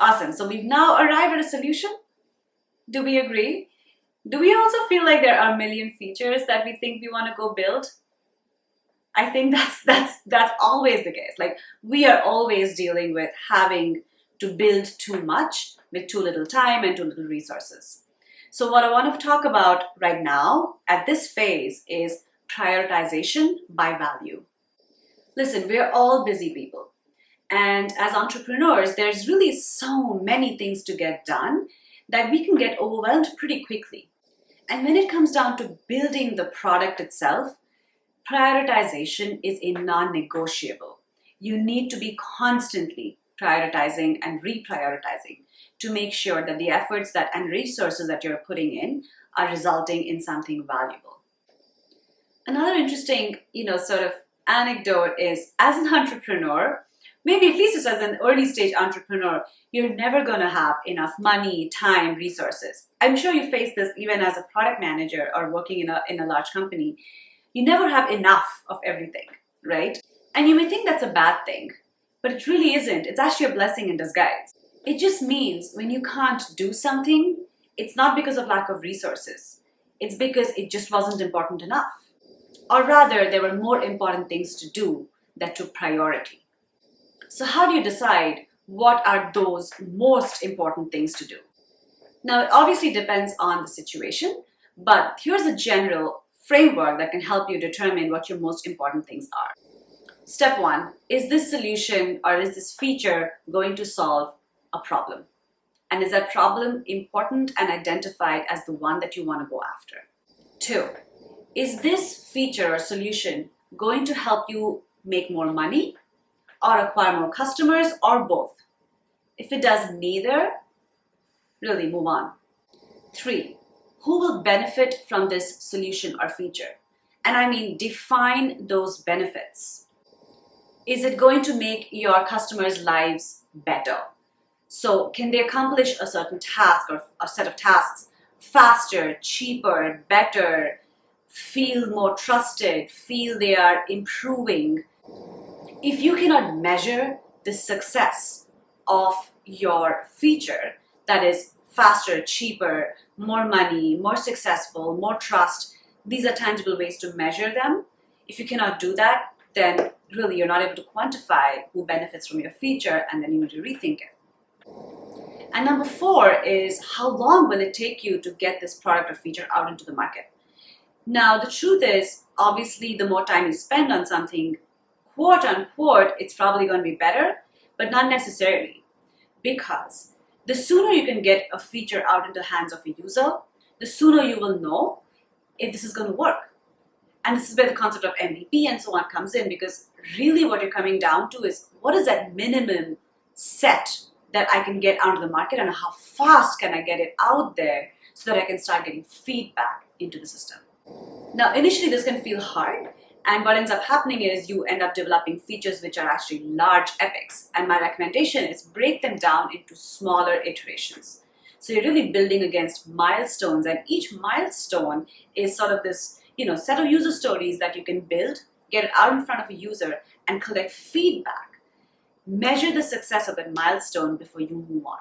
Awesome. So we've now arrived at a solution. Do we agree? Do we also feel like there are a million features that we think we want to go build? I think that's always the case. Like, we are always dealing with having to build too much with too little time and too little resources. So what I want to talk about right now at this phase is prioritization by value. Listen, we're all busy people. And as entrepreneurs, there's really so many things to get done that we can get overwhelmed pretty quickly. And when it comes down to building the product itself, prioritization is a non-negotiable. You need to be constantly prioritizing and reprioritizing to make sure that the efforts and resources that you're putting in are resulting in something valuable. Another interesting, sort of anecdote is, as an entrepreneur, maybe at least as an early stage entrepreneur, you're never going to have enough money, time, resources. I'm sure you face this even as a product manager or working in a large company. You never have enough of everything, right? And you may think that's a bad thing, but it really isn't. It's actually a blessing in disguise. It just means when you can't do something, it's not because of lack of resources. It's because it just wasn't important enough. Or rather, there were more important things to do that took priority. So how do you decide what are those most important things to do? Now, it obviously depends on the situation, but here's a general framework that can help you determine what your most important things are. Step one, is this solution or is this feature going to solve a problem? And is that problem important and identified as the one that you want to go after? Two, is this feature or solution going to help you make more money or acquire more customers or both? If it does neither, really move on. Three, who will benefit from this solution or feature? And I mean, define those benefits. Is it going to make your customers' lives better? So can they accomplish a certain task or a set of tasks faster, cheaper, better, feel more trusted, feel they are improving? If you cannot measure the success of your feature, that is faster, cheaper, more money, more successful, more trust, these are tangible ways to measure them. If you cannot do that, then really you're not able to quantify who benefits from your feature, and then you need to rethink it. And number four is, how long will it take you to get this product or feature out into the market? Now, the truth is, obviously, the more time you spend on something, quote unquote, it's probably going to be better, but not necessarily. Because the sooner you can get a feature out into the hands of a user, the sooner you will know if this is going to work. And this is where the concept of MVP and so on comes in, because really what you're coming down to is, what is that minimum set that I can get out of the market, and how fast can I get it out there so that I can start getting feedback into the system? Now, initially this can feel hard, and what ends up happening is you end up developing features which are actually large epics. And my recommendation is break them down into smaller iterations. So you're really building against milestones, and each milestone is sort of this, set of user stories that you can build, get it out in front of a user, and collect feedback. Measure the success of that milestone before you move on.